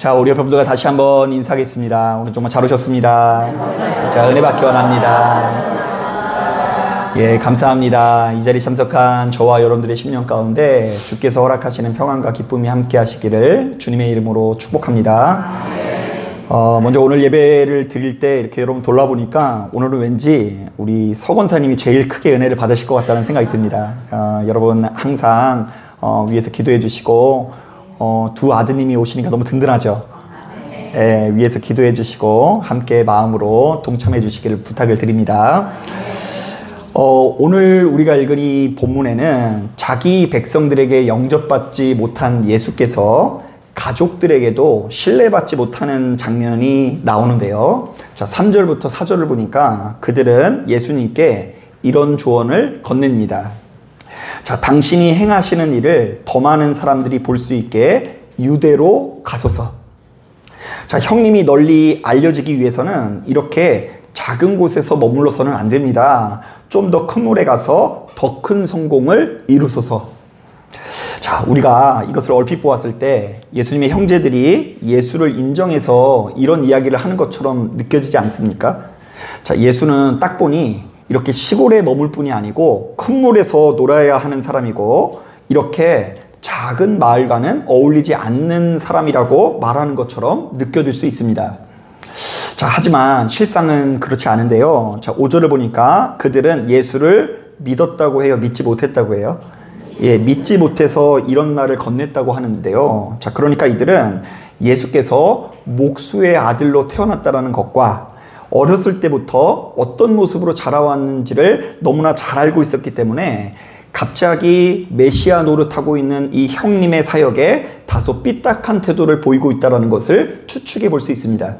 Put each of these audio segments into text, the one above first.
자, 우리 여러분들과 다시 한번 인사하겠습니다. 오늘 정말 잘 오셨습니다. 자, 은혜 받기 원합니다. 예, 감사합니다. 이 자리에 참석한 저와 여러분들의 심령 가운데 주께서 허락하시는 평안과 기쁨이 함께 하시기를 주님의 이름으로 축복합니다. 먼저 오늘 예배를 드릴 때 이렇게 여러분 돌아보니까 오늘은 왠지 우리 서 권사님이 제일 크게 은혜를 받으실 것 같다는 생각이 듭니다. 여러분 항상 위에서 기도해 주시고 두 아드님이 오시니까 너무 든든하죠. 예, 위에서 기도해 주시고 함께 마음으로 동참해 주시기를 부탁을 드립니다. 오늘 우리가 읽은 이 본문에는 자기 백성들에게 영접받지 못한 예수께서 가족들에게도 신뢰받지 못하는 장면이 나오는데요. 자, 3절부터 4절을 보니까 그들은 예수님께 이런 조언을 건넵니다. 자, 당신이 행하시는 일을 더 많은 사람들이 볼 수 있게 유대로 가소서. 자, 형님이 널리 알려지기 위해서는 이렇게 작은 곳에서 머물러서는 안 됩니다. 좀 더 큰 물에 가서 더 큰 성공을 이루소서. 자, 우리가 이것을 얼핏 보았을 때 예수님의 형제들이 예수를 인정해서 이런 이야기를 하는 것처럼 느껴지지 않습니까? 자, 예수는 딱 보니 이렇게 시골에 머물 뿐이 아니고 큰 물에서 놀아야 하는 사람이고 이렇게 작은 마을과는 어울리지 않는 사람이라고 말하는 것처럼 느껴질 수 있습니다. 자, 하지만 실상은 그렇지 않은데요. 자, 5절을 보니까 그들은 예수를 믿었다고 해요? 믿지 못했다고 해요? 예, 믿지 못해서 이런 말을 건넸다고 하는데요. 자, 그러니까 이들은 예수께서 목수의 아들로 태어났다는 것과 어렸을 때부터 어떤 모습으로 자라왔는지를 너무나 잘 알고 있었기 때문에 갑자기 메시아 노릇하고 있는 이 형님의 사역에 다소 삐딱한 태도를 보이고 있다는 것을 추측해 볼 수 있습니다.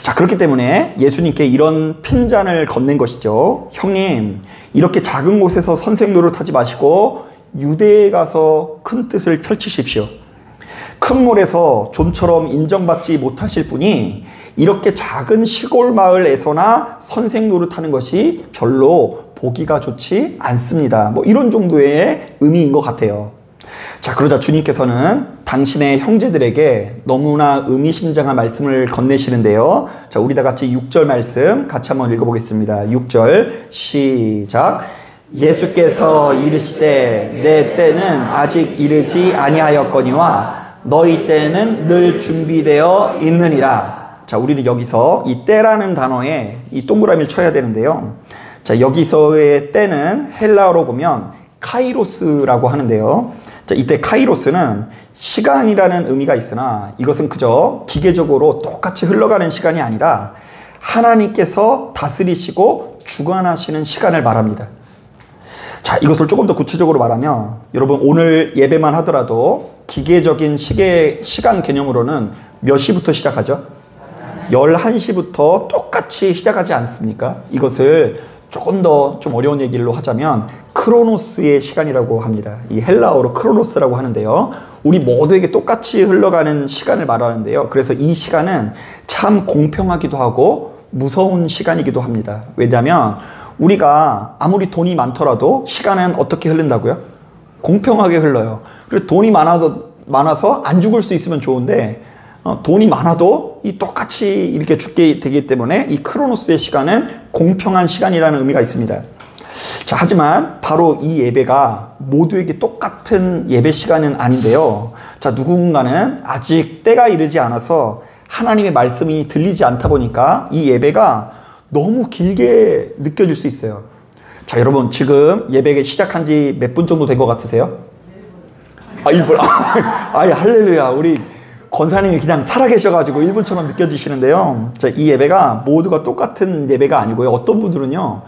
자, 그렇기 때문에 예수님께 이런 핀잔을 건넨 것이죠. 형님, 이렇게 작은 곳에서 선생 노릇하지 마시고 유대에 가서 큰 뜻을 펼치십시오. 큰 물에서 좀처럼 인정받지 못하실 분이 이렇게 작은 시골 마을에서나 선생 노릇하는 것이 별로 보기가 좋지 않습니다. 뭐 이런 정도의 의미인 것 같아요. 자, 그러자 주님께서는 당신의 형제들에게 너무나 의미심장한 말씀을 건네시는데요. 자, 우리 다 같이 6절 말씀 같이 한번 읽어보겠습니다. 6절 시작. 예수께서 이르시되 내 때는 아직 이르지 아니하였거니와 너희 때는 늘 준비되어 있느니라. 자, 우리는 여기서 이 때라는 단어에 이 동그라미를 쳐야 되는데요. 자, 여기서의 때는 헬라어로 보면 카이로스라고 하는데요. 자, 이때 카이로스는 시간이라는 의미가 있으나 이것은 그저 기계적으로 똑같이 흘러가는 시간이 아니라 하나님께서 다스리시고 주관하시는 시간을 말합니다. 자, 이것을 조금 더 구체적으로 말하면 여러분 오늘 예배만 하더라도 기계적인 시간 개념으로는 몇 시부터 시작하죠? 11시부터 똑같이 시작하지 않습니까? 이것을 조금 더 좀 어려운 얘기로 하자면 크로노스의 시간이라고 합니다. 이 헬라어로 크로노스라고 하는데요. 우리 모두에게 똑같이 흘러가는 시간을 말하는데요. 그래서 이 시간은 참 공평하기도 하고 무서운 시간이기도 합니다. 왜냐하면 우리가 아무리 돈이 많더라도 시간은 어떻게 흐른다고요? 공평하게 흘러요. 그래서 돈이 많아서 안 죽을 수 있으면 좋은데 돈이 많아도 이 똑같이 이렇게 죽게 되기 때문에 이 크로노스의 시간은 공평한 시간이라는 의미가 있습니다. 자, 하지만 바로 이 예배가 모두에게 똑같은 예배 시간은 아닌데요. 자, 누군가는 아직 때가 이르지 않아서 하나님의 말씀이 들리지 않다 보니까 이 예배가 너무 길게 느껴질 수 있어요. 자, 여러분 지금 예배 시작한 지 몇 분 정도 된 것 같으세요? 할렐루야. 우리 권사님이 그냥 살아계셔가지고 1분처럼 느껴지시는데요. 자, 이 예배가 모두가 똑같은 예배가 아니고요. 어떤 분들은요,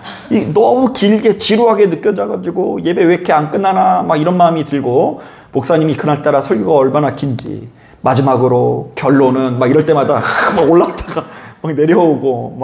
너무 길게 지루하게 느껴져가지고 예배 왜 이렇게 안 끝나나 막 이런 마음이 들고 목사님이 그날따라 설교가 얼마나 긴지 마지막으로 결론은 막 이럴 때마다 막 올라왔다가 막 내려오고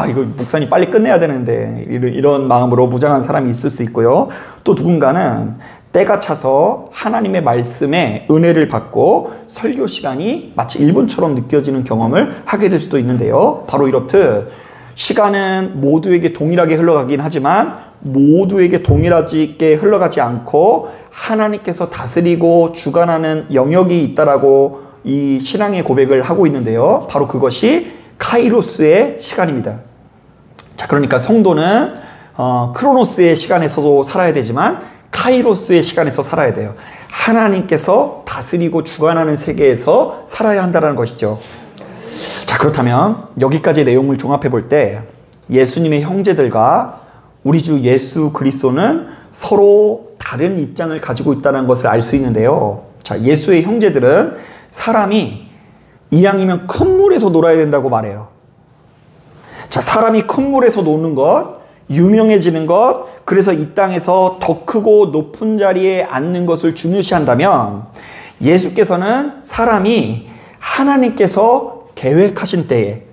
이거 목사님 빨리 끝내야 되는데 이런 마음으로 무장한 사람이 있을 수 있고요. 또 누군가는 때가 차서 하나님의 말씀에 은혜를 받고 설교 시간이 마치 1분처럼 느껴지는 경험을 하게 될 수도 있는데요. 바로 이렇듯 시간은 모두에게 동일하게 흘러가긴 하지만 모두에게 동일하게 흘러가지 않고 하나님께서 다스리고 주관하는 영역이 있다라고 이 신앙의 고백을 하고 있는데요. 바로 그것이 카이로스의 시간입니다. 자, 그러니까 성도는 크로노스의 시간에서도 살아야 되지만 카이로스의 시간에서 살아야 돼요. 하나님께서 다스리고 주관하는 세계에서 살아야 한다는 것이죠. 자, 그렇다면 여기까지 내용을 종합해 볼 때 예수님의 형제들과 우리 주 예수 그리스도는 서로 다른 입장을 가지고 있다는 것을 알 수 있는데요. 자, 예수의 형제들은 사람이 이왕이면 큰 물에서 놀아야 된다고 말해요. 자, 사람이 큰 물에서 노는 것, 유명해지는 것, 그래서 이 땅에서 더 크고 높은 자리에 앉는 것을 중요시한다면 예수께서는 사람이 하나님께서 계획하신 때에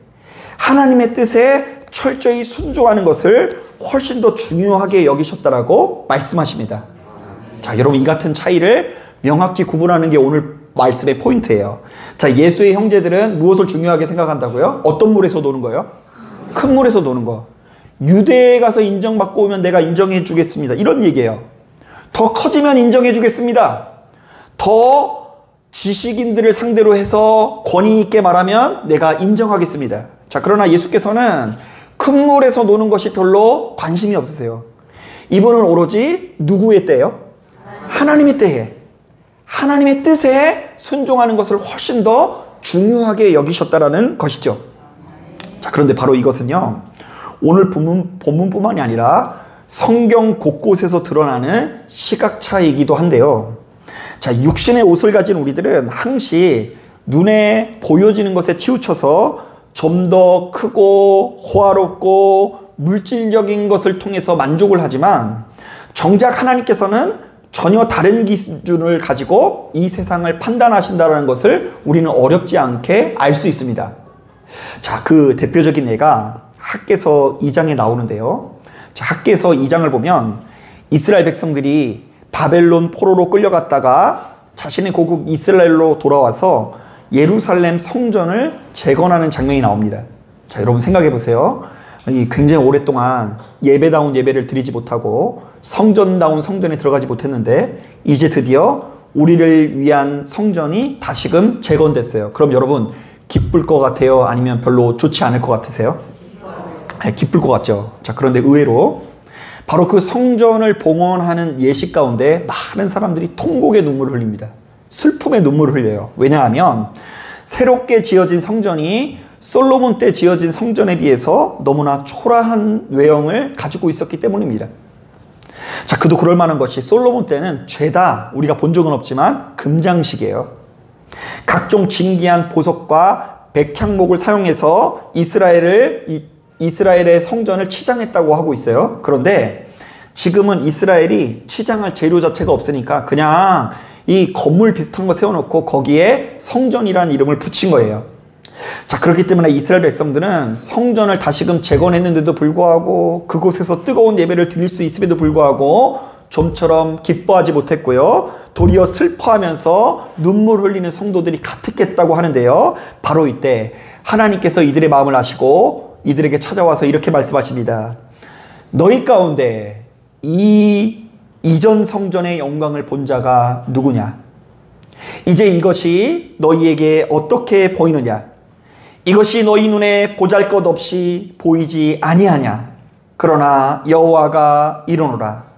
하나님의 뜻에 철저히 순종하는 것을 훨씬 더 중요하게 여기셨다라고 말씀하십니다. 자, 여러분, 이 같은 차이를 명확히 구분하는 게 오늘 말씀의 포인트예요. 자, 예수의 형제들은 무엇을 중요하게 생각한다고요? 어떤 물에서 노는 거예요? 큰 물에서 노는 거. 유대에 가서 인정받고 오면 내가 인정해 주겠습니다. 이런 얘기예요. 더 커지면 인정해 주겠습니다. 더 지식인들을 상대로 해서 권위 있게 말하면 내가 인정하겠습니다. 자, 그러나 예수께서는 큰 물에서 노는 것이 별로 관심이 없으세요. 이분은 오로지 누구의 때예요? 하나님의 때에, 하나님의 뜻에 순종하는 것을 훨씬 더 중요하게 여기셨다라는 것이죠. 자, 그런데 바로 이것은요, 오늘 본문뿐만이 아니라 성경 곳곳에서 드러나는 시각차이이기도 한데요. 자, 육신의 옷을 가진 우리들은 항시 눈에 보여지는 것에 치우쳐서 좀 더 크고 호화롭고 물질적인 것을 통해서 만족을 하지만 정작 하나님께서는 전혀 다른 기준을 가지고 이 세상을 판단하신다는 것을 우리는 어렵지 않게 알 수 있습니다. 자, 그 대표적인 예가 학개서 2장에 나오는데요. 자, 학개서 2장을 보면 이스라엘 백성들이 바벨론 포로로 끌려갔다가 자신의 고국 이스라엘로 돌아와서 예루살렘 성전을 재건하는 장면이 나옵니다. 자, 여러분 생각해 보세요. 굉장히 오랫동안 예배다운 예배를 드리지 못하고 성전다운 성전에 들어가지 못했는데 이제 드디어 우리를 위한 성전이 다시금 재건됐어요. 그럼 여러분 기쁠 것 같아요? 아니면 별로 좋지 않을 것 같으세요? 네, 기쁠 것 같죠. 자, 그런데 의외로 바로 그 성전을 봉헌하는 예식 가운데 많은 사람들이 통곡의 눈물을 흘립니다. 슬픔의 눈물을 흘려요. 왜냐하면 새롭게 지어진 성전이 솔로몬 때 지어진 성전에 비해서 너무나 초라한 외형을 가지고 있었기 때문입니다. 자, 그도 그럴 만한 것이 솔로몬 때는 죄다, 우리가 본 적은 없지만 금장식이에요. 각종 진귀한 보석과 백향목을 사용해서 이스라엘의 성전을 치장했다고 하고 있어요. 그런데 지금은 이스라엘이 치장할 재료 자체가 없으니까 그냥 이 건물 비슷한 거 세워놓고 거기에 성전이라는 이름을 붙인 거예요. 자, 그렇기 때문에 이스라엘 백성들은 성전을 다시금 재건했는데도 불구하고 그곳에서 뜨거운 예배를 드릴 수 있음에도 불구하고 좀처럼 기뻐하지 못했고요. 도리어 슬퍼하면서 눈물 흘리는 성도들이 가득했다고 하는데요. 바로 이때 하나님께서 이들의 마음을 아시고 이들에게 찾아와서 이렇게 말씀하십니다. 너희 가운데 이전 성전의 영광을 본 자가 누구냐? 이제 이것이 너희에게 어떻게 보이느냐? 이것이 너희 눈에 보잘것없이 보이지 아니하냐? 그러나 여호와가 이르노라.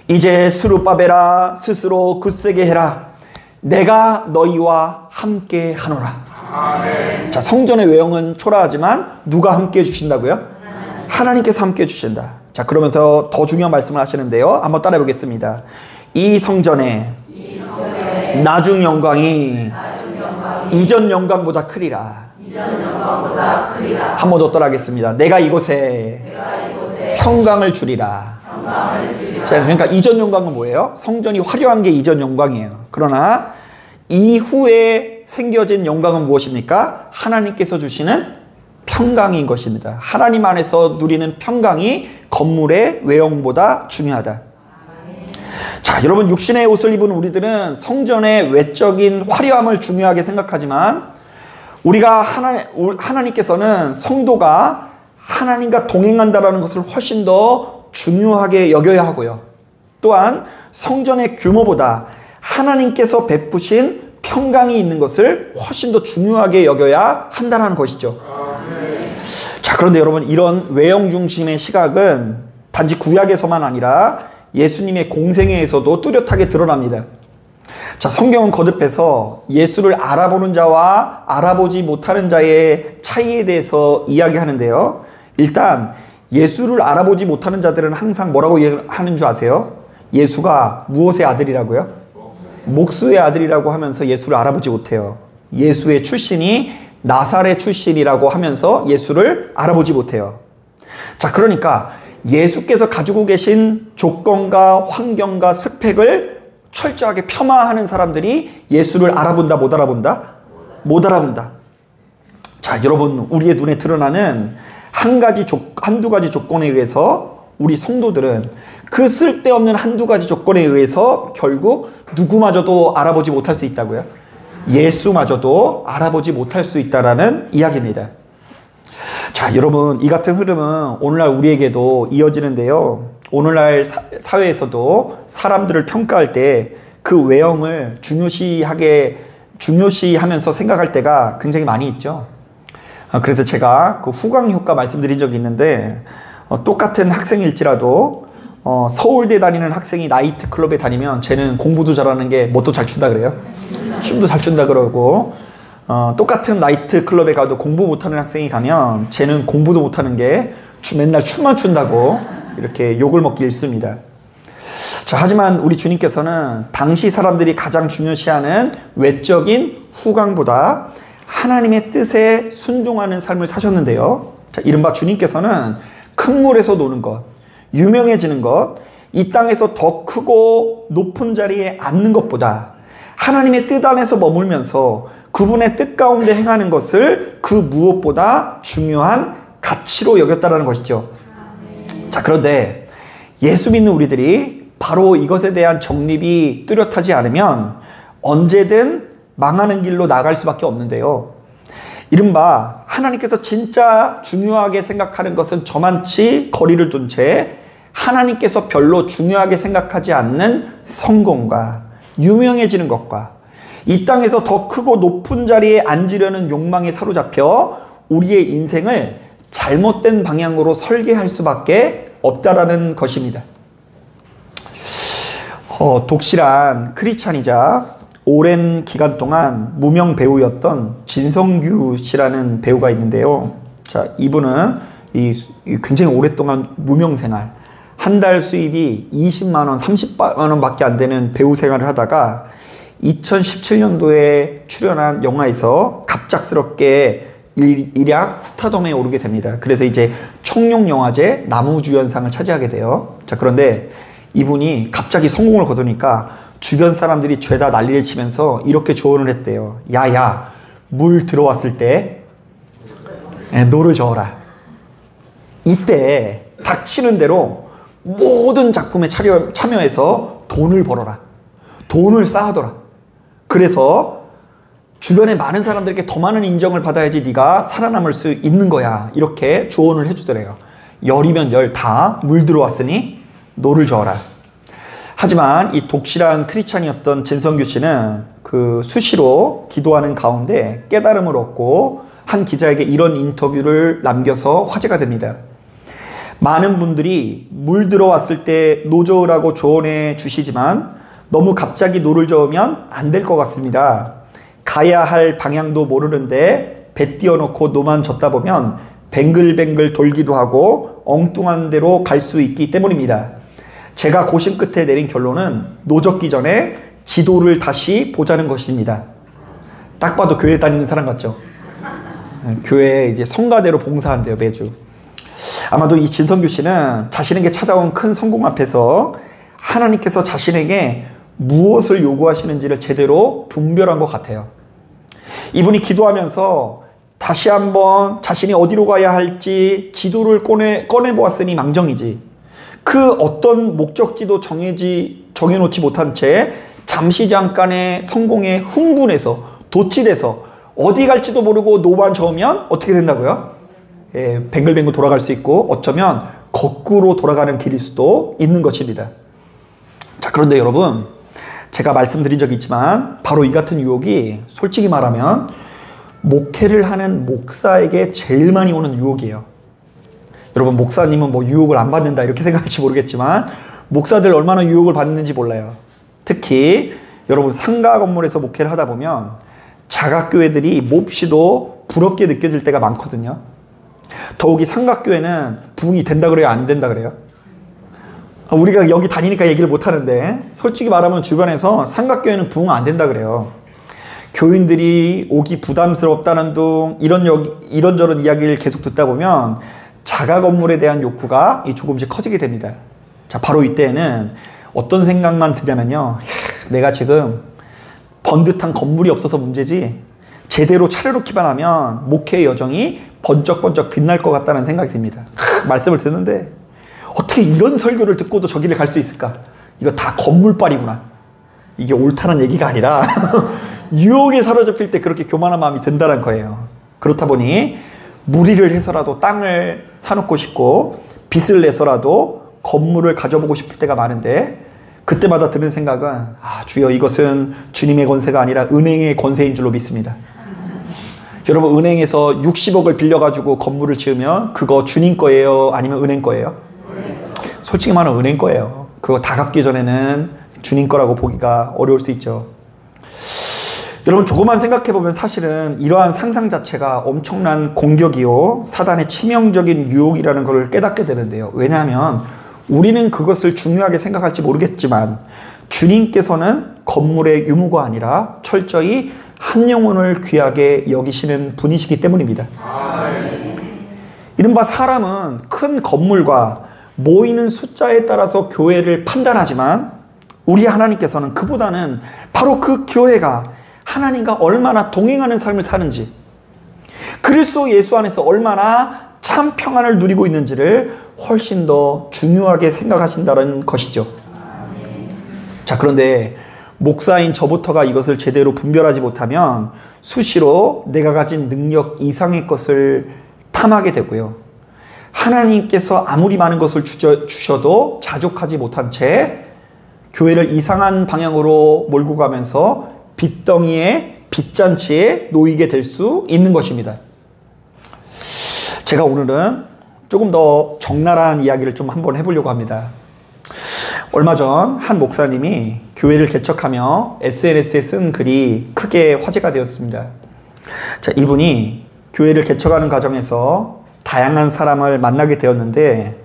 이제 스룹바벨아 스스로 굳세게 해라. 내가 너희와 함께 하노라. 아멘. 자, 성전의 외형은 초라하지만 누가 함께 해주신다고요? 하나님께서 함께 해주신다. 자, 그러면서 더 중요한 말씀을 하시는데요. 한번 따라해 보겠습니다. 이 성전에 나중 영광이 이전 영광보다 크리라. 한 번 더 따라하겠습니다. 내가 이곳에 평강을 주리라. 자, 그러니까 이전 영광은 뭐예요? 성전이 화려한 게 이전 영광이에요. 그러나 이후에 생겨진 영광은 무엇입니까? 하나님께서 주시는 평강인 것입니다. 하나님 안에서 누리는 평강이 건물의 외형보다 중요하다. 자, 여러분, 육신의 옷을 입은 우리들은 성전의 외적인 화려함을 중요하게 생각하지만 하나님께서는 성도가 하나님과 동행한다라는 것을 훨씬 더 중요하게 여겨야 하고요. 또한 성전의 규모보다 하나님께서 베푸신 평강이 있는 것을 훨씬 더 중요하게 여겨야 한다는 것이죠. 자, 그런데 여러분, 이런 외형 중심의 시각은 단지 구약에서만 아니라 예수님의 공생애에서도 뚜렷하게 드러납니다. 자, 성경은 거듭해서 예수를 알아보는 자와 알아보지 못하는 자의 차이에 대해서 이야기하는데요. 일단 예수를 알아보지 못하는 자들은 항상 뭐라고 하는 줄 아세요? 예수가 무엇의 아들이라고요? 목수의 아들이라고 하면서 예수를 알아보지 못해요. 예수의 출신이 나사렛 출신이라고 하면서 예수를 알아보지 못해요. 자, 그러니까 예수께서 가지고 계신 조건과 환경과 스펙을 철저하게 폄하하는 사람들이 예수를 알아본다, 못 알아본다? 못 알아본다. 자, 여러분, 우리의 눈에 드러나는 한두 가지 조건에 의해서 우리 성도들은 그 쓸데없는 한두 가지 조건에 의해서 결국 누구마저도 알아보지 못할 수 있다고요? 예수마저도 알아보지 못할 수 있다라는 이야기입니다. 자, 여러분, 이 같은 흐름은 오늘날 우리에게도 이어지는데요. 오늘날 사회에서도 사람들을 평가할 때 그 외형을 중요시하면서 생각할 때가 굉장히 많이 있죠. 그래서 제가 그 후광 효과 말씀드린 적이 있는데, 똑같은 학생일지라도 서울대 다니는 학생이 나이트클럽에 다니면 쟤는 공부도 잘하는 게 뭣도 잘 춘다 그래요. 춤도 잘 춘다 그러고, 똑같은 나이트클럽에 가도 공부 못하는 학생이 가면 쟤는 공부도 못하는 게 맨날 춤만 춘다고 이렇게 욕을 먹기 일쑤입니다. 자, 하지만 우리 주님께서는 당시 사람들이 가장 중요시하는 외적인 후광보다 하나님의 뜻에 순종하는 삶을 사셨는데요. 자, 이른바 주님께서는 큰 물에서 노는 것, 유명해지는 것, 이 땅에서 더 크고 높은 자리에 앉는 것보다 하나님의 뜻 안에서 머물면서 그분의 뜻 가운데 행하는 것을 그 무엇보다 중요한 가치로 여겼다는 것이죠. 자, 그런데 예수 믿는 우리들이 바로 이것에 대한 정립이 뚜렷하지 않으면 언제든 망하는 길로 나갈 수밖에 없는데요. 이른바 하나님께서 진짜 중요하게 생각하는 것은 저만치 거리를 둔 채 하나님께서 별로 중요하게 생각하지 않는 성공과 유명해지는 것과 이 땅에서 더 크고 높은 자리에 앉으려는 욕망에 사로잡혀 우리의 인생을 잘못된 방향으로 설계할 수밖에 없다라는 것입니다. 독실한 크리스찬이자 오랜 기간 동안 무명 배우였던 진성규 씨라는 배우가 있는데요. 자, 이분은 굉장히 오랫동안 무명 생활, 한 달 수입이 20만 원, 30만 원밖에 안 되는 배우 생활을 하다가 2017년도에 출연한 영화에서 갑작스럽게 일약 스타덤에 오르게 됩니다. 그래서 이제 청룡영화제 남우주연상을 차지하게 돼요. 자, 그런데 이분이 갑자기 성공을 거두니까 주변 사람들이 죄다 난리를 치면서 이렇게 조언을 했대요. 야야, 물 들어왔을 때 노를 저어라. 이때 닥치는 대로 모든 작품에 참여해서 돈을 벌어라. 돈을 쌓아둬라. 그래서 주변에 많은 사람들에게 더 많은 인정을 받아야지 네가 살아남을 수 있는 거야. 이렇게 조언을 해주더래요. 열이면 열 다 물 들어왔으니 노를 저어라. 하지만 이 독실한 크리스찬이었던 진성규 씨는 그 수시로 기도하는 가운데 깨달음을 얻고 한 기자에게 이런 인터뷰를 남겨서 화제가 됩니다. 많은 분들이 물 들어왔을 때 노 저으라고 조언해 주시지만 너무 갑자기 노를 저으면 안 될 것 같습니다. 가야 할 방향도 모르는데 배 띄워놓고 노만 젓다 보면 뱅글뱅글 돌기도 하고 엉뚱한 데로 갈 수 있기 때문입니다. 제가 고심 끝에 내린 결론은 노 젓기 전에 지도를 다시 보자는 것입니다. 딱 봐도 교회 다니는 사람 같죠? 교회에 이제 성가대로 봉사한대요, 매주. 아마도 이 진성규 씨는 자신에게 찾아온 큰 성공 앞에서 하나님께서 자신에게 무엇을 요구하시는지를 제대로 분별한 것 같아요. 이분이 기도하면서 다시 한번 자신이 어디로 가야 할지 지도를 꺼내보았으니 망정이지. 그 어떤 목적지도 정해놓지 못한 채 잠시 잠깐의 성공에 흥분해서 도취돼서 어디 갈지도 모르고 노만 저으면 어떻게 된다고요? 뱅글뱅글 돌아갈 수 있고 어쩌면 거꾸로 돌아가는 길일 수도 있는 것입니다. 자, 그런데 여러분, 제가 말씀드린 적이 있지만 바로 이 같은 유혹이 솔직히 말하면 목회를 하는 목사에게 제일 많이 오는 유혹이에요. 여러분, 목사님은 뭐 유혹을 안 받는다 이렇게 생각할지 모르겠지만 목사들 얼마나 유혹을 받는지 몰라요. 특히 여러분, 상가 건물에서 목회를 하다 보면 자각교회들이 몹시도 부럽게 느껴질 때가 많거든요. 더욱이 상가교회는 부흥이 된다 그래요, 안 된다 그래요? 우리가 여기 다니니까 얘기를 못 하는데 솔직히 말하면 주변에서 상가교회는 부흥 안 된다 그래요. 교인들이 오기 부담스럽다는 둥 이런저런 이야기를 계속 듣다 보면 자가 건물에 대한 욕구가 조금씩 커지게 됩니다. 자, 바로 이때에는 어떤 생각만 드냐면요, 내가 지금 번듯한 건물이 없어서 문제지 제대로 차려놓기만 하면 목회의 여정이 번쩍번쩍 빛날 것 같다는 생각이 듭니다. 말씀을 듣는데 어떻게 이런 설교를 듣고도 저기를 갈 수 있을까? 이거 다 건물빨이구나. 이게 옳다는 얘기가 아니라 유혹에 사로잡힐 때 그렇게 교만한 마음이 든다는 거예요. 그렇다 보니 무리를 해서라도 땅을 사놓고 싶고 빚을 내서라도 건물을 가져보고 싶을 때가 많은데, 그때마다 드는 생각은 주여, 이것은 주님의 권세가 아니라 은행의 권세인 줄로 믿습니다. 여러분, 은행에서 60억을 빌려가지고 건물을 지으면 그거 주님 거예요? 아니면 은행 거예요? 솔직히 말하면 은행 거예요. 그거 다 갚기 전에는 주님 거라고 보기가 어려울 수 있죠. 여러분, 조금만 생각해보면 사실은 이러한 상상 자체가 엄청난 공격이요, 사단의 치명적인 유혹이라는 걸 깨닫게 되는데요. 왜냐하면 우리는 그것을 중요하게 생각할지 모르겠지만 주님께서는 건물의 유무가 아니라 철저히 한 영혼을 귀하게 여기시는 분이시기 때문입니다. 이른바 사람은 큰 건물과 모이는 숫자에 따라서 교회를 판단하지만 우리 하나님께서는 그보다는 바로 그 교회가 하나님과 얼마나 동행하는 삶을 사는지, 그리스도 예수 안에서 얼마나 참 평안을 누리고 있는지를 훨씬 더 중요하게 생각하신다는 것이죠. 자, 그런데 목사인 저부터가 이것을 제대로 분별하지 못하면 수시로 내가 가진 능력 이상의 것을 탐하게 되고요, 하나님께서 아무리 많은 것을 주셔도 자족하지 못한 채 교회를 이상한 방향으로 몰고 가면서 빚덩이에 빚잔치에 놓이게 될 수 있는 것입니다. 제가 오늘은 조금 더 적나라한 이야기를 좀 한번 해보려고 합니다. 얼마 전 한 목사님이 교회를 개척하며 SNS에 쓴 글이 크게 화제가 되었습니다. 자, 이분이 교회를 개척하는 과정에서 다양한 사람을 만나게 되었는데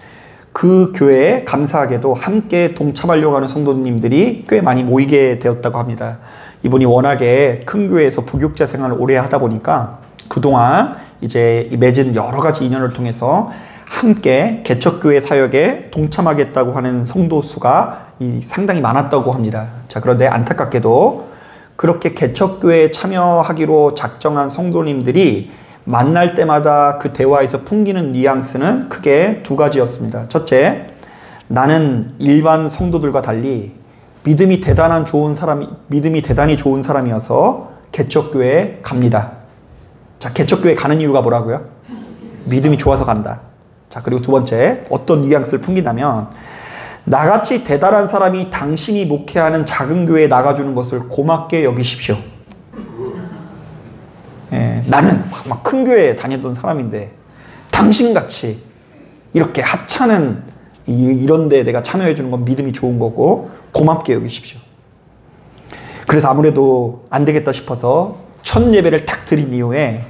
그 교회에 감사하게도 함께 동참하려고 하는 성도님들이 꽤 많이 모이게 되었다고 합니다. 이분이 워낙에 큰 교회에서 부교육자 생활을 오래 하다 보니까 그동안 이제 맺은 여러 가지 인연을 통해서 함께 개척교회 사역에 동참하겠다고 하는 성도 수가 상당히 많았다고 합니다. 자, 그런데 안타깝게도 그렇게 개척교회에 참여하기로 작정한 성도님들이 만날 때마다 그 대화에서 풍기는 뉘앙스는 크게 두 가지였습니다. 첫째, 나는 일반 성도들과 달리 믿음이 대단히 좋은 사람이어서 개척교회에 갑니다. 자, 개척교회 가는 이유가 뭐라고요? 믿음이 좋아서 간다. 자, 그리고 두 번째, 어떤 뉘앙스를 풍기냐면 나같이 대단한 사람이 당신이 목회하는 작은 교회에 나가주는 것을 고맙게 여기십시오. 나는 막 큰 교회에 다녔던 사람인데 당신같이 이렇게 하찮은 이런 데 내가 참여해 주는 건 믿음이 좋은 거고 고맙게 여기십시오. 그래서 아무래도 안 되겠다 싶어서 첫 예배를 탁 드린 이후에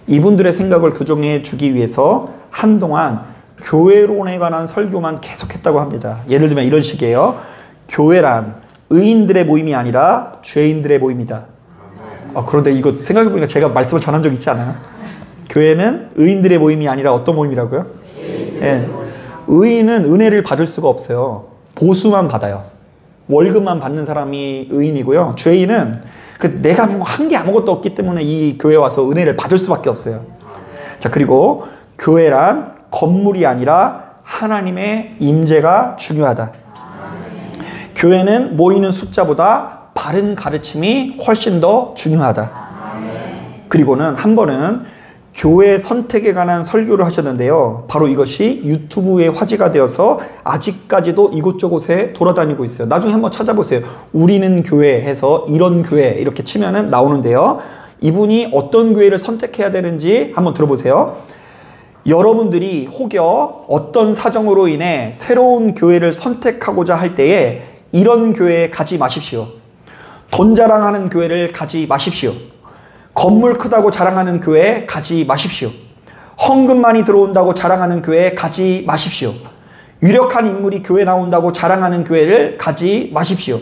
이분들의 생각을 교정해 주기 위해서 한동안 교회론에 관한 설교만 계속했다고 합니다. 예를 들면 이런 식이에요. 교회란 의인들의 모임이 아니라 죄인들의 모임이다. 그런데 이거 생각해보니까 제가 말씀을 전한 적 있지 않아요? 교회는 의인들의 모임이 아니라 어떤 모임이라고요? 의인은 은혜를 받을 수가 없어요. 보수만 받아요. 월급만 받는 사람이 의인이고요. 죄인은 내가 한 게 아무것도 없기 때문에 이 교회에 와서 은혜를 받을 수밖에 없어요. 자, 그리고 교회란 건물이 아니라 하나님의 임재가 중요하다. 교회는 모이는 숫자보다 바른 가르침이 훨씬 더 중요하다. 그리고는 한 번은 교회 선택에 관한 설교를 하셨는데요. 바로 이것이 유튜브에 화제가 되어서 아직까지도 이곳저곳에 돌아다니고 있어요. 나중에 한번 찾아보세요. 우리는 교회 해서 이런 교회 이렇게 치면은 나오는데요. 이분이 어떤 교회를 선택해야 되는지 한번 들어보세요. 여러분들이 혹여 어떤 사정으로 인해 새로운 교회를 선택하고자 할 때에 이런 교회에 가지 마십시오. 돈 자랑하는 교회를 가지 마십시오. 건물 크다고 자랑하는 교회에 가지 마십시오. 헌금 많이 들어온다고 자랑하는 교회에 가지 마십시오. 유력한 인물이 교회 나온다고 자랑하는 교회를 가지 마십시오.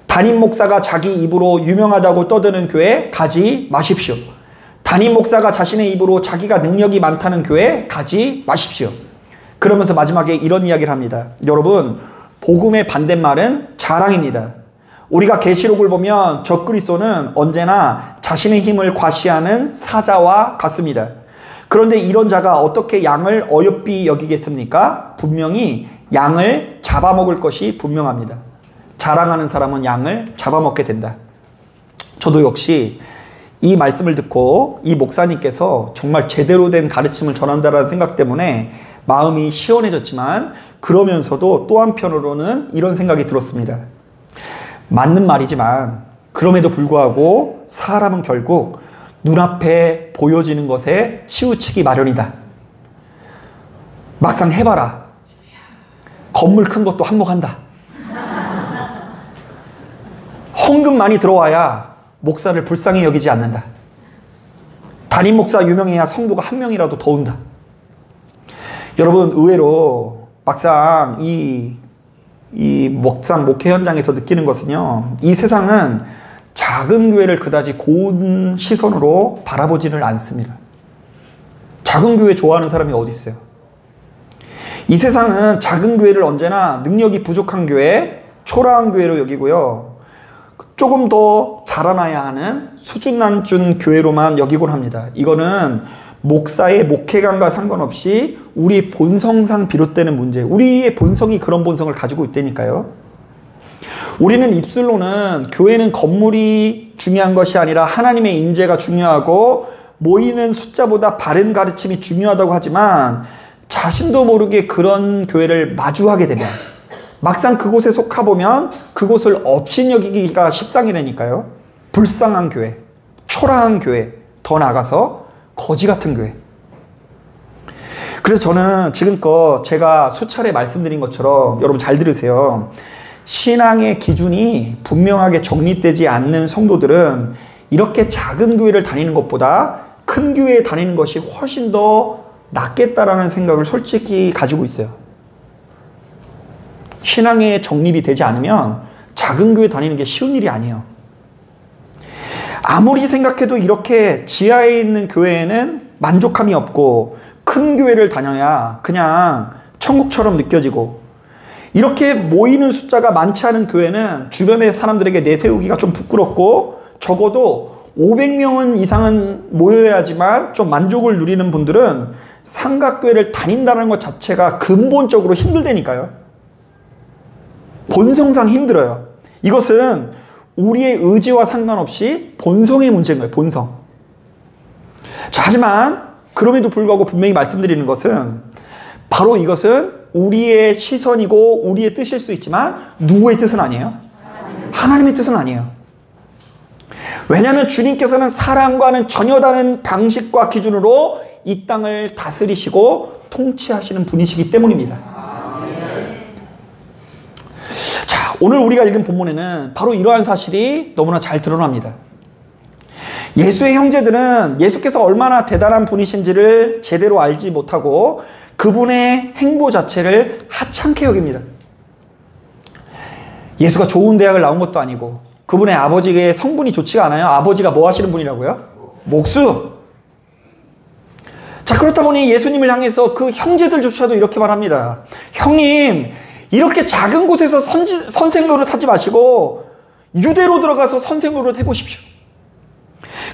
담임 목사가 자기 입으로 유명하다고 떠드는 교회에 가지 마십시오. 담임 목사가 자신의 입으로 자기가 능력이 많다는 교회에 가지 마십시오. 그러면서 마지막에 이런 이야기를 합니다. 여러분, 복음의 반대말은 자랑입니다. 우리가 계시록을 보면 적그리스도는 언제나 자신의 힘을 과시하는 사자와 같습니다. 그런데 이런 자가 어떻게 양을 어여삐 여기겠습니까? 분명히 양을 잡아먹을 것이 분명합니다. 자랑하는 사람은 양을 잡아먹게 된다. 저도 역시 이 말씀을 듣고 이 목사님께서 정말 제대로 된 가르침을 전한다는 생각 때문에 마음이 시원해졌지만, 그러면서도 또 한편으로는 이런 생각이 들었습니다. 맞는 말이지만 그럼에도 불구하고 사람은 결국 눈앞에 보여지는 것에 치우치기 마련이다. 막상 해봐라. 건물 큰 것도 한몫한다. 헌금 많이 들어와야 목사를 불쌍히 여기지 않는다. 담임 목사 유명해야 성도가 한 명이라도 더 온다. 여러분, 의외로 막상 이 목회 현장에서 느끼는 것은요, 이 세상은 작은 교회를 그다지 고운 시선으로 바라보지를 않습니다. 작은 교회 좋아하는 사람이 어디 있어요? 이 세상은 작은 교회를 언제나 능력이 부족한 교회, 초라한 교회로 여기고요, 조금 더 자라나야 하는 수준 낮춘 교회로만 여기곤 합니다. 이거는 목사의 목회관과 상관없이 우리 본성상 비롯되는 문제, 우리의 본성이 그런 본성을 가지고 있다니까요. 우리는 입술로는 교회는 건물이 중요한 것이 아니라 하나님의 인재가 중요하고 모이는 숫자보다 바른 가르침이 중요하다고 하지만, 자신도 모르게 그런 교회를 마주하게 되면 막상 그곳에 속하보면 그곳을 업신여기기가 십상이라니까요. 불쌍한 교회, 초라한 교회, 더 나아가서 거지 같은 교회. 그래서 저는 지금껏 제가 수차례 말씀드린 것처럼, 여러분 잘 들으세요. 신앙의 기준이 분명하게 정립되지 않는 성도들은 이렇게 작은 교회를 다니는 것보다 큰 교회에 다니는 것이 훨씬 더 낫겠다라는 생각을 솔직히 가지고 있어요. 신앙의 정립이 되지 않으면 작은 교회 다니는 게 쉬운 일이 아니에요. 아무리 생각해도 이렇게 지하에 있는 교회에는 만족함이 없고, 큰 교회를 다녀야 그냥 천국처럼 느껴지고, 이렇게 모이는 숫자가 많지 않은 교회는 주변의 사람들에게 내세우기가 좀 부끄럽고, 적어도 500명 이상은 모여야지만 좀 만족을 누리는 분들은 삼각교회를 다닌다는 것 자체가 근본적으로 힘들다니까요. 본성상 힘들어요. 이것은 우리의 의지와 상관없이 본성의 문제인 거예요. 본성. 자, 하지만 그럼에도 불구하고 분명히 말씀드리는 것은, 바로 이것은 우리의 시선이고 우리의 뜻일 수 있지만 누구의 뜻은 아니에요? 하나님의 뜻은 아니에요. 왜냐하면 주님께서는 사람과는 전혀 다른 방식과 기준으로 이 땅을 다스리시고 통치하시는 분이시기 때문입니다. 자, 오늘 우리가 읽은 본문에는 바로 이러한 사실이 너무나 잘 드러납니다. 예수의 형제들은 예수께서 얼마나 대단한 분이신지를 제대로 알지 못하고 그분의 행보 자체를 하찮게 여깁니다. 예수가 좋은 대학을 나온 것도 아니고, 그분의 아버지의 성분이 좋지가 않아요. 아버지가 뭐 하시는 분이라고요? 목수. 자, 그렇다 보니 예수님을 향해서 그 형제들조차도 이렇게 말합니다. 형님, 이렇게 작은 곳에서 선생 노릇 하지 마시고 유대로 들어가서 선생 노릇 해보십시오.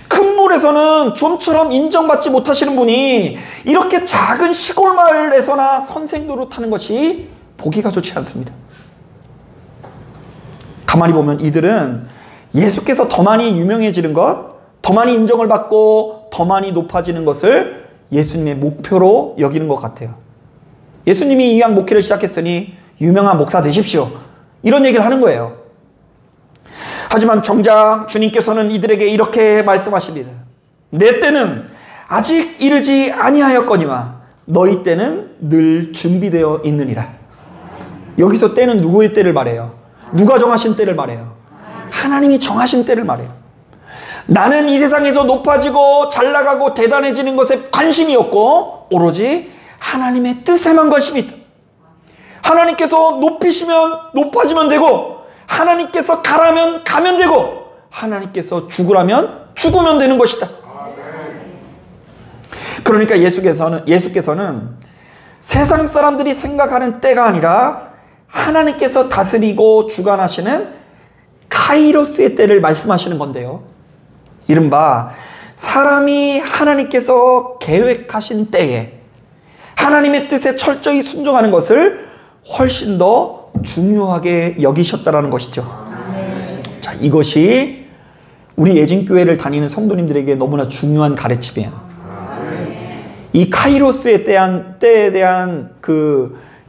큰 물에서는 좀처럼 인정받지 못하시는 분이 이렇게 작은 시골 마을에서나 선생 노릇 하는 것이 보기가 좋지 않습니다. 가만히 보면 이들은 예수께서 더 많이 유명해지는 것, 더 많이 인정을 받고 더 더 많이 높아지는 것을 예수님의 목표로 여기는 것 같아요. 예수님이 이왕 목회를 시작했으니 유명한 목사 되십시오, 이런 얘기를 하는 거예요. 하지만 정작 주님께서는 이들에게 이렇게 말씀하십니다. 내 때는 아직 이르지 아니하였거니와 너희 때는 늘 준비되어 있느니라. 여기서 때는 누구의 때를 말해요? 누가 정하신 때를 말해요? 하나님이 정하신 때를 말해요. 나는 이 세상에서 높아지고 잘나가고 대단해지는 것에 관심이 없고 오로지 하나님의 뜻에만 관심이 있다. 하나님께서 높이시면 높아지면 되고, 하나님께서 가라면 가면 되고, 하나님께서 죽으라면 죽으면 되는 것이다. 그러니까 예수께서는 세상 사람들이 생각하는 때가 아니라 하나님께서 다스리고 주관하시는 카이로스의 때를 말씀하시는 건데요. 이른바 사람이 하나님께서 계획하신 때에 하나님의 뜻에 철저히 순종하는 것을 훨씬 더 중요하게 여기셨다라는 것이죠. 자, 이것이 우리 예진교회를 다니는 성도님들에게 너무나 중요한 가르침이에요. 이 카이로스의 때에 대한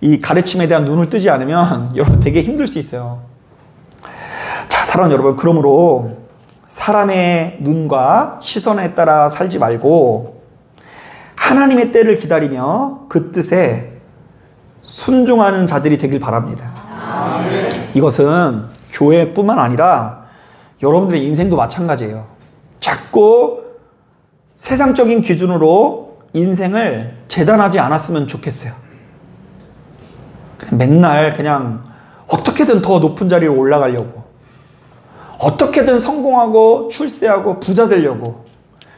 이 가르침에 대한 눈을 뜨지 않으면 여러분 되게 힘들 수 있어요. 자, 사랑하는 여러분, 그러므로 사람의 눈과 시선에 따라 살지 말고 하나님의 때를 기다리며 그 뜻에 순종하는 자들이 되길 바랍니다. 이것은 교회뿐만 아니라 여러분들의 인생도 마찬가지예요. 자꾸 세상적인 기준으로 인생을 재단하지 않았으면 좋겠어요. 맨날 그냥 어떻게든 더 높은 자리로 올라가려고, 어떻게든 성공하고 출세하고 부자 되려고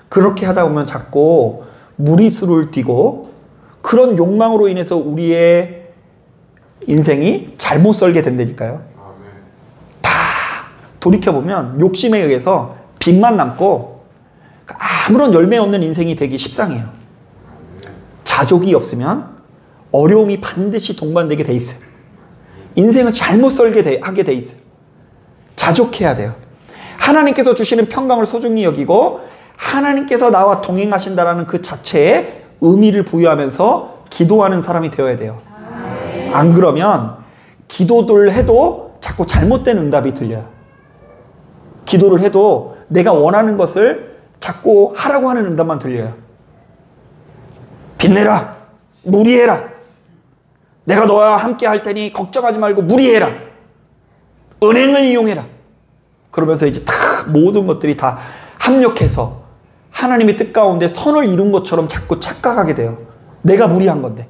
그렇게 하다 보면 자꾸 무리수를 띠고 그런 욕망으로 인해서 우리의 인생이 잘못 설계 된다니까요. 다 돌이켜보면 욕심에 의해서 빚만 남고 아무런 열매 없는 인생이 되기 십상이에요. 자족이 없으면 어려움이 반드시 동반되게 돼 있어요. 인생을 잘못 설계하게 돼 있어요. 자족해야 돼요. 하나님께서 주시는 평강을 소중히 여기고 하나님께서 나와 동행하신다라는 그 자체에 의미를 부여하면서 기도하는 사람이 되어야 돼요. 안 그러면 기도를 해도 자꾸 잘못된 응답이 들려요. 기도를 해도 내가 원하는 것을 자꾸 하라고 하는 응답만 들려요. 빚내라, 무리해라, 내가 너와 함께 할 테니 걱정하지 말고 무리해라, 은행을 이용해라. 그러면서 이제 다 모든 것들이 다 합력해서 하나님의 뜻 가운데 선을 이룬 것처럼 자꾸 착각하게 돼요. 내가 무리한 건데.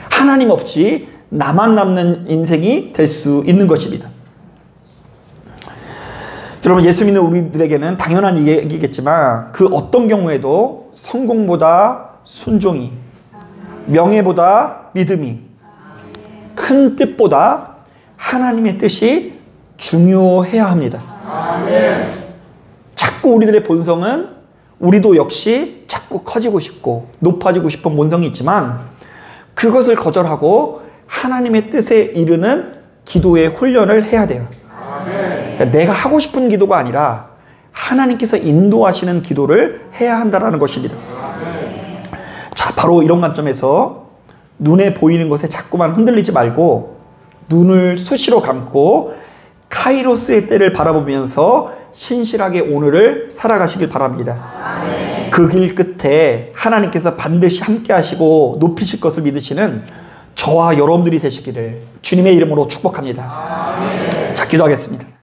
하나님 없이 나만 남는 인생이 될 수 있는 것입니다. 여러분, 예수 믿는 우리들에게는 당연한 얘기겠지만 그 어떤 경우에도 성공보다 순종이, 명예보다 믿음이, 큰 뜻보다 하나님의 뜻이 중요해야 합니다. 자꾸 우리들의 본성은 우리도 역시 자꾸 커지고 싶고 높아지고 싶은 본성이 있지만 그것을 거절하고 하나님의 뜻에 이르는 기도의 훈련을 해야 돼요. 그러니까 내가 하고 싶은 기도가 아니라 하나님께서 인도하시는 기도를 해야 한다는 것입니다. 자, 바로 이런 관점에서 눈에 보이는 것에 자꾸만 흔들리지 말고 눈을 수시로 감고 카이로스의 때를 바라보면서 신실하게 오늘을 살아가시길 바랍니다. 그 길 끝에 하나님께서 반드시 함께 하시고 높이실 것을 믿으시는 저와 여러분들이 되시기를 주님의 이름으로 축복합니다. 자, 기도하겠습니다.